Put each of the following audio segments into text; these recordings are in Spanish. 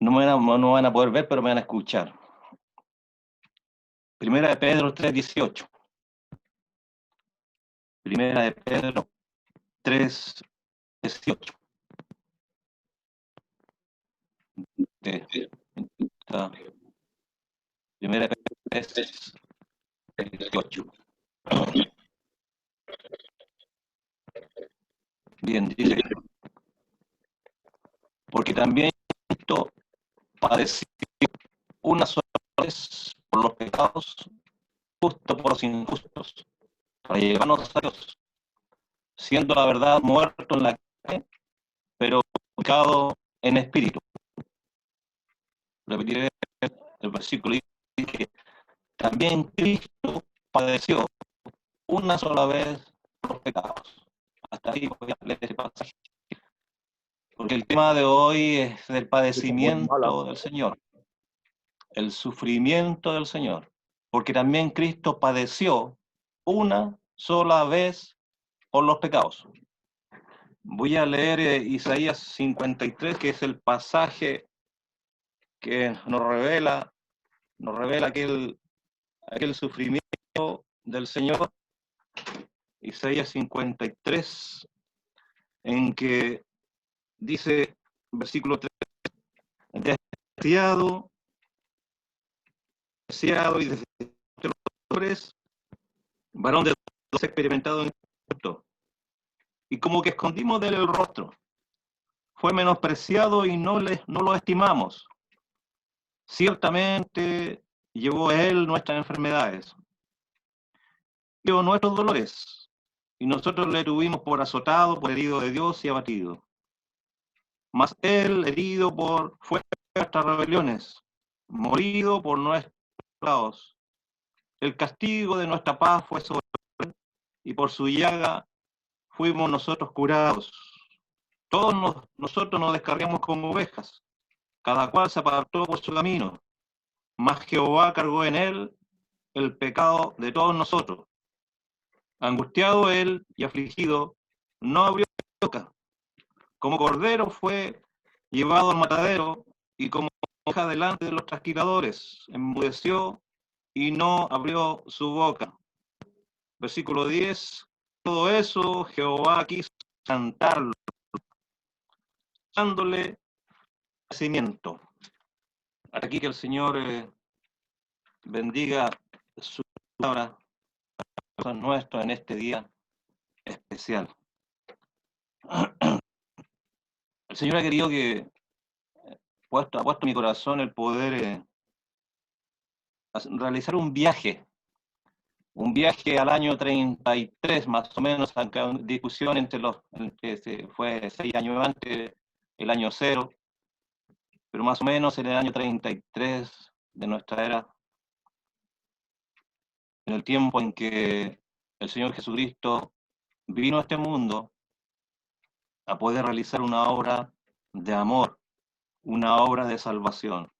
no van a poder ver, pero me van a escuchar. Primera de Pedro 3:18. Primera de Pedro 3:18. Primera de Pedro 3:18. Bien, dice, porque también Cristo padeció una sola vez por los pecados, justo por los injustos, para llevarnos a Dios, siendo la verdad muerto en la carne, pero pecado en espíritu. Repetiré el versículo, dice, también Cristo padeció una sola vez por los pecados. Hasta ahí voy a leer ese pasaje. Porque el tema de hoy es el padecimiento del Señor, el sufrimiento del Señor. Porque también Cristo padeció una sola vez por los pecados. Voy a leer Isaías 53, que es el pasaje que nos revela aquel sufrimiento del Señor. Isaías 53, en que dice, versículo 3, deseado y de los hombres, varón de los experimentado en esto, y como que escondimos de él el rostro, fue menospreciado y no lo estimamos. Ciertamente llevó él nuestras enfermedades, llevó nuestros dolores, y nosotros le tuvimos por azotado, por herido de Dios y abatido. Mas él herido fue nuestras rebeliones, morido por nuestros pecados. El castigo de nuestra paz fue sobre él, y por su llaga fuimos nosotros curados. Todos nosotros nos descargamos como ovejas, cada cual se apartó por su camino, mas Jehová cargó en él el pecado de todos nosotros. Angustiado él y afligido, no abrió boca. Como cordero fue llevado al matadero, y como oveja delante de los trasquiladores, enmudeció y no abrió su boca. Versículo 10. Todo eso Jehová quiso cantarlo, dándole crecimiento. Aquí que el Señor bendiga su palabra nuestro en este día especial. El Señor ha querido que ha puesto en mi corazón el poder realizar un viaje al año 33, más o menos, aunque hay discusión entre fue 6 años antes, el año 0, pero más o menos en el año 33 de nuestra era, en el tiempo en que el Señor Jesucristo vino a este mundo a poder realizar una obra de amor, una obra de salvación.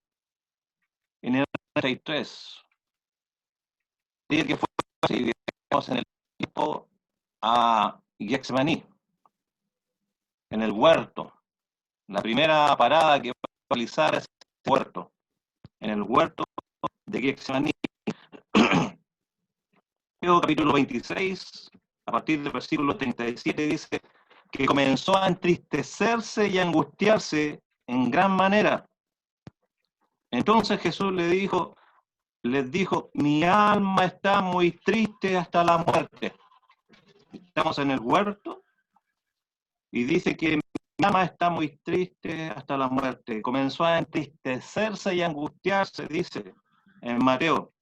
En el 33, dice que fue así, en el tiempo a Getsemaní, en el huerto. La primera parada que fue a realizar es el huerto, en el huerto de Getsemaní. Capítulo 26, a partir del versículo 37, dice que comenzó a entristecerse y a angustiarse en gran manera. Entonces Jesús les dijo, mi alma está muy triste hasta la muerte. Estamos en el huerto y dice que mi alma está muy triste hasta la muerte. Comenzó a entristecerse y a angustiarse, dice en Mateo.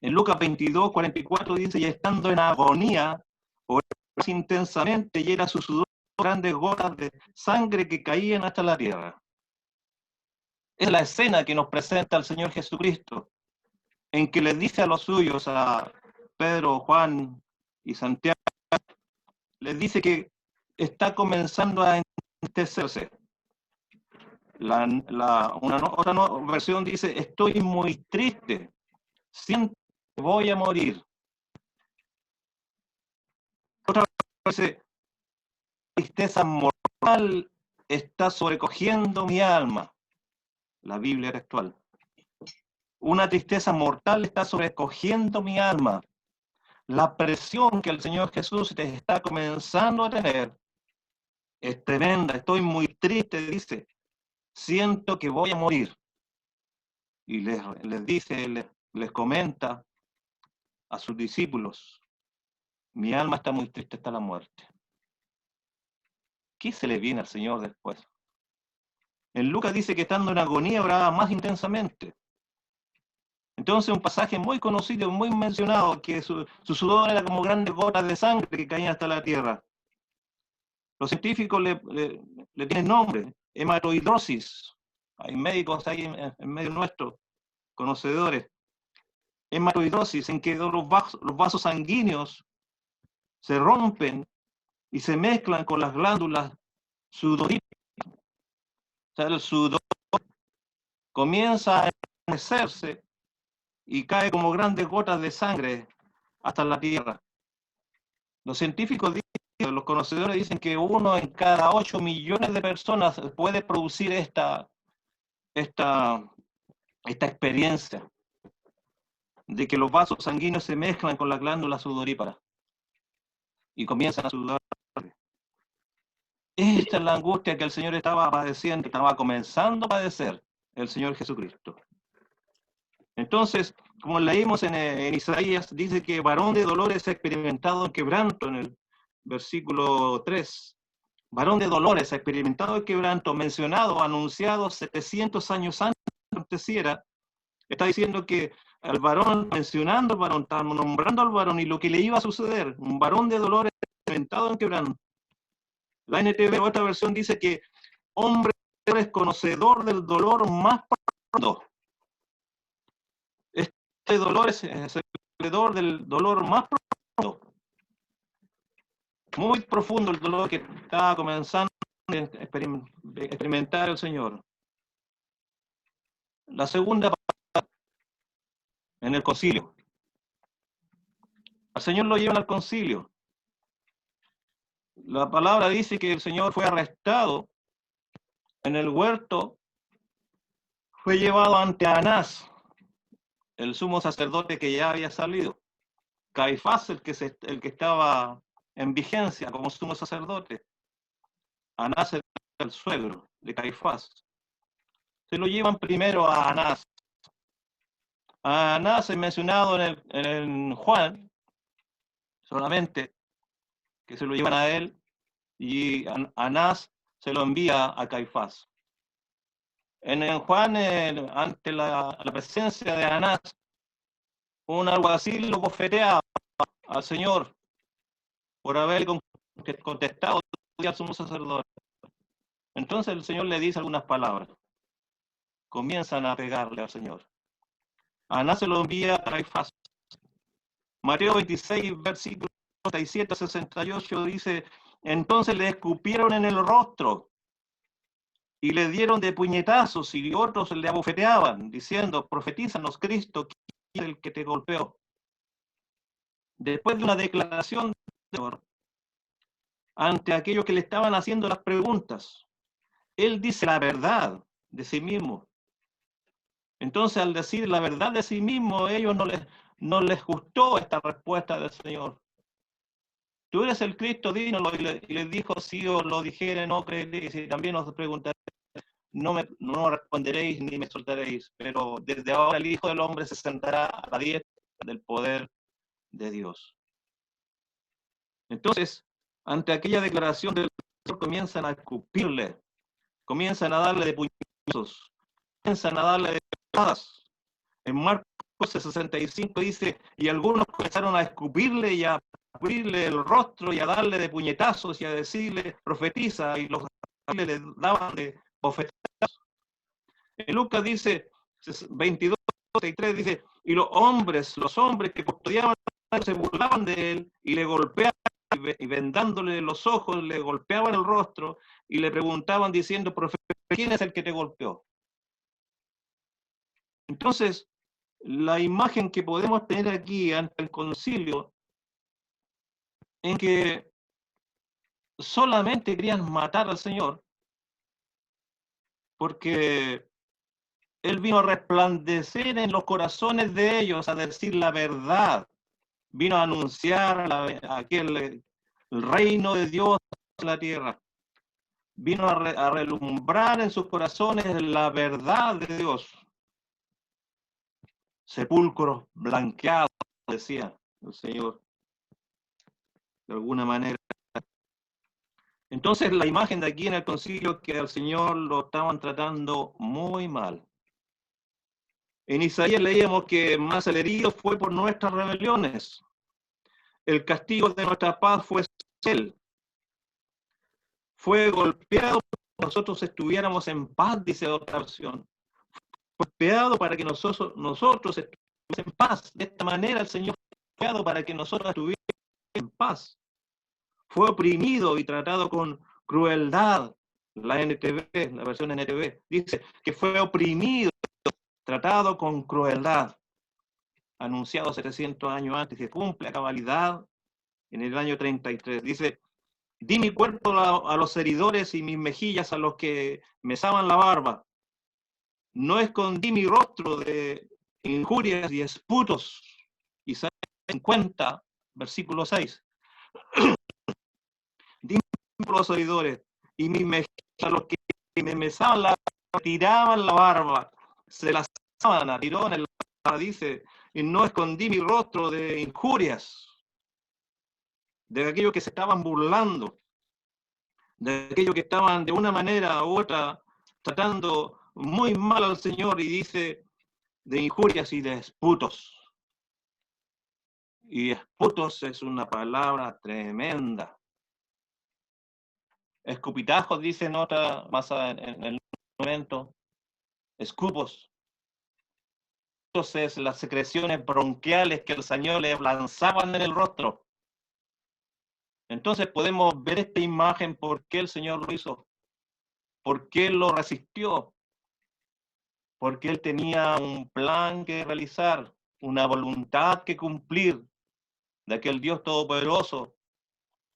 En Lucas 22, 44 dice, y estando en agonía, oraba intensamente, y era su sudor grandes gotas de sangre que caían hasta la tierra. Es la escena que nos presenta el Señor Jesucristo, en que les dice a los suyos, a Pedro, Juan y Santiago, les dice que está comenzando a entristecerse. Otra versión dice, estoy muy triste, siento que voy a morir. Otra dice, tristeza mortal está sobrecogiendo mi alma. la Biblia textual. Una tristeza mortal está sobrecogiendo mi alma. La presión que el Señor Jesús te está comenzando a tener es tremenda. Estoy muy triste, dice. Siento que voy a morir. Y les dice, les comenta a sus discípulos, mi alma está muy triste hasta la muerte. ¿Qué se le viene al Señor después? En Lucas dice que estando en agonía oraba más intensamente. Entonces un pasaje muy conocido, muy mencionado, que su sudor era como grandes gotas de sangre que caían hasta la tierra. Los científicos le tienen nombre, hematoidrosis. Hay médicos ahí en medio nuestro, conocedores. Hematoidrosis, en que los vasos sanguíneos se rompen y se mezclan con las glándulas sudoríparas. O sea, el sudor comienza a endurecerse y cae como grandes gotas de sangre hasta la tierra. Los científicos dicen, los conocedores dicen que 1 en cada 8 millones de personas puede producir esta experiencia de que los vasos sanguíneos se mezclan con las glándulas sudoríparas y comienzan a sudar. Esta es la angustia que el Señor estaba padeciendo, estaba comenzando a padecer el Señor Jesucristo. Entonces, como leímos en Isaías, dice que varón de dolores ha experimentado el quebranto en el versículo 3. Varón de dolores ha experimentado el quebranto, mencionado, anunciado 700 años antes que aconteciera. Está diciendo que al varón, mencionando al varón, está nombrando al varón y lo que le iba a suceder, un varón de dolores experimentado en quebranto. La NTV, otra versión, dice que hombre es conocedor del dolor más profundo. Este dolor es el conocedor del dolor más profundo. Muy profundo el dolor que está comenzando a experimentar el Señor. La segunda parte, en el concilio. Al Señor lo llevan al concilio. La palabra dice que el Señor fue arrestado en el huerto, fue llevado ante Anás, el sumo sacerdote que ya había salido. Caifás, el que estaba en vigencia como sumo sacerdote. Anás era el suegro de Caifás. Se lo llevan primero a Anás. A Anás es mencionado en Juan, solamente que se lo llevan a él, y Anás se lo envía a Caifás. En Juan, ante la presencia de Anás, un alguacil lo bofetea al Señor por haber contestado al sumo sacerdote. Entonces el Señor le dice algunas palabras. Comienzan a pegarle al Señor. Anás se lo envía a Caifás. Mateo 26, versículos 67 a 68 dice, entonces le escupieron en el rostro y le dieron de puñetazos y otros le abofeteaban, diciendo, profetízanos Cristo, ¿quién es el que te golpeó? Después de una declaración de Señor ante aquellos que le estaban haciendo las preguntas, él dice la verdad de sí mismo. Entonces, al decir la verdad de sí mismo, a ellos no les gustó esta respuesta del Señor. Tú eres el Cristo, dínoslo, y les dijo, si os lo dijere, no creeréis, y también os preguntaré, no responderéis ni me soltaréis, pero desde ahora el Hijo del Hombre se sentará a la diestra del poder de Dios. Entonces, ante aquella declaración del Señor, comienzan a escupirle, comienzan a darle de puñetazos, comienzan a darle de patadas. En Marcos 65 dice, y algunos comenzaron a escupirle y a abrirle el rostro y a darle de puñetazos y a decirle, profetiza, y los le daban de bofetazos. En Lucas dice, 22, 33 dice, y los hombres que custodiaban se burlaban de él y le golpeaban y vendándole los ojos le golpeaban el rostro y le preguntaban diciendo, profeta, ¿quién es el que te golpeó? Entonces, la imagen que podemos tener aquí ante el concilio, en que solamente querían matar al Señor, porque Él vino a resplandecer en los corazones de ellos, a decir la verdad. Vino a anunciar el reino de Dios en la tierra. Vino a relumbrar en sus corazones la verdad de Dios. Sepulcros blanqueados, decía el Señor, de alguna manera. Entonces la imagen de aquí en el concilio es que al Señor lo estaban tratando muy mal. En Isaías leíamos que más el herido fue por nuestras rebeliones. El castigo de nuestra paz fue Él. Fue golpeado para que nosotros estuviéramos en paz, dice otra versión. Fue golpeado para que nosotros estuviéramos en paz. De esta manera el Señor fue golpeado para que nosotros estuviéramos en paz. Fue oprimido y tratado con crueldad. La NTV, la versión NTV, dice que fue oprimido, tratado con crueldad. Anunciado 700 años antes, que cumple a cabalidad en el año 33. Dice, di mi cuerpo a los heridores y mis mejillas a los que mesaban la barba. No escondí mi rostro de injurias y esputos. Isaías 50, versículo 6. Di mi cuerpo a los heridores y mis mejillas a los que me mesaban la barba, tiraban la barba, se la saban a tirones, dice, y no escondí mi rostro de injurias, de aquellos que se estaban burlando, de aquellos que estaban de una manera u otra tratando muy mal al Señor, y dice de injurias y de esputos. Y esputos es una palabra tremenda. Escupitajos, dice en otra, más en el momento, escupos. Entonces las secreciones bronquiales que el Señor le lanzaban en el rostro. Entonces podemos ver esta imagen, por qué el Señor lo hizo, por qué lo resistió, porque Él tenía un plan que realizar, una voluntad que cumplir de aquel Dios todopoderoso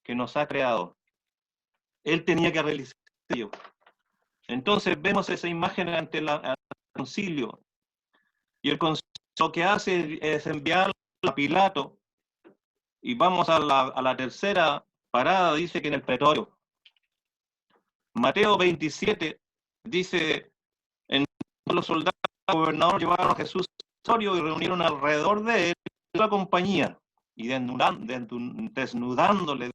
que nos ha creado. Él tenía que realizar ello. Entonces vemos esa imagen ante el concilio, y el concilio lo que hace es enviar a Pilato, y vamos a la tercera parada, dice que en el pretorio. Mateo 27 dice, en los soldados del gobernador llevaron a Jesús al pretorio y reunieron alrededor de él la compañía, y desnudándole,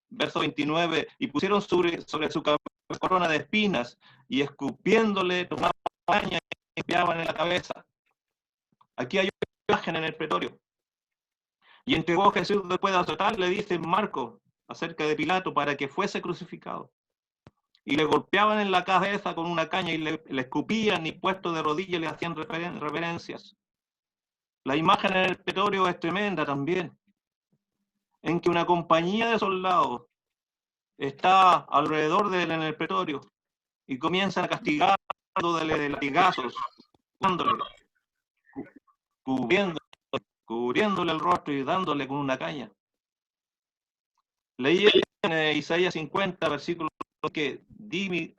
verso 29, y pusieron sobre su cabeza corona de espinas, y escupiéndole tomaban caña y limpiaban en la cabeza. Aquí hay una imagen en el pretorio. Y entregó a Jesús después de azotar, le dice Marcos acerca de Pilato, para que fuese crucificado. Y le golpeaban en la cabeza con una caña y le escupían, y puesto de rodillas le hacían reverencias. La imagen en el pretorio es tremenda también, en que una compañía de soldados está alrededor de él en el pretorio y comienzan a castigarlo de latigazos, cubriéndole el rostro y dándole con una caña. Leí en Isaías 50, versículo que di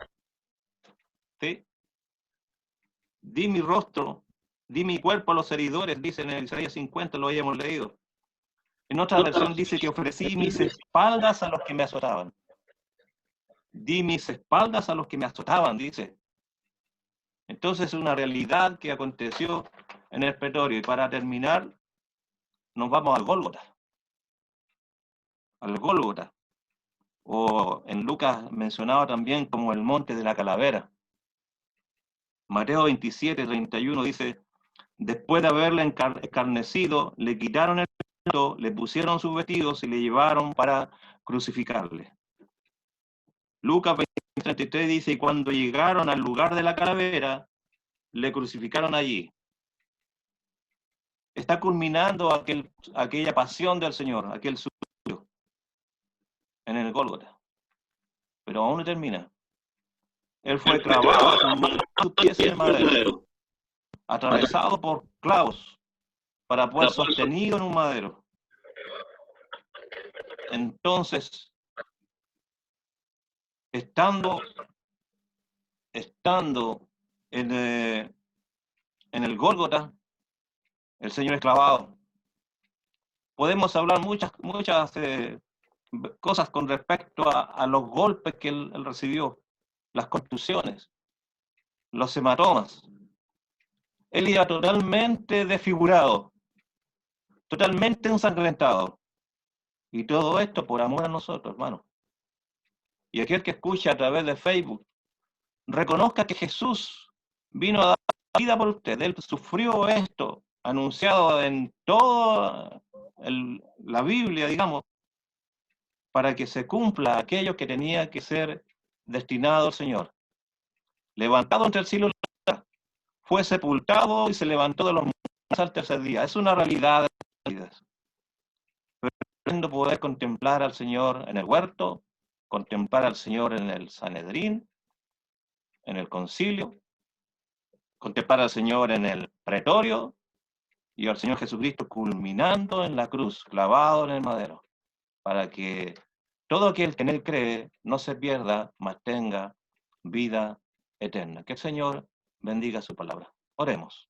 mi rostro, di mi cuerpo a los heridores, dice en Isaías 50, lo habíamos leído. En otra versión dice que ofrecí mis espaldas a los que me azotaban. Di mis espaldas a los que me azotaban, dice. Entonces es una realidad que aconteció en el pretorio. Y para terminar, nos vamos al Gólgota. Al Gólgota. O en Lucas mencionado también como el monte de la calavera. Mateo 27, 31 dice, después de haberle escarnecido, le quitaron el manto, le pusieron sus vestidos y le llevaron para crucificarle. Lucas 20, 33 dice, y cuando llegaron al lugar de la calavera, le crucificaron allí. Está culminando aquella pasión del Señor, aquel suyo, en el Gólgota. Pero aún no termina. Él fue clavado sus pies en el madero, atravesado por clavos, para poder sostenido en un madero. Entonces, estando en el Gólgota, el Señor es clavado. Podemos hablar muchas cosas con respecto a los golpes que él recibió, las contusiones, los hematomas. Él iba totalmente desfigurado, totalmente ensangrentado. Y todo esto por amor a nosotros, hermano. Y aquel que escucha a través de Facebook, reconozca que Jesús vino a dar vida por usted. Él sufrió esto, anunciado en toda la Biblia, digamos, para que se cumpla aquello que tenía que ser destinado al Señor. Levantado entre el cielo y la tierra, fue sepultado y se levantó de los muertos al tercer día. Es una realidad de las vidas. Pero poder contemplar al Señor en el huerto, contemplar al Señor en el Sanedrín, en el concilio, contemplar al Señor en el pretorio y al Señor Jesucristo culminando en la cruz, clavado en el madero, para que todo aquel que en él cree no se pierda, mas tenga vida eterna. Que el Señor bendiga su palabra. Oremos.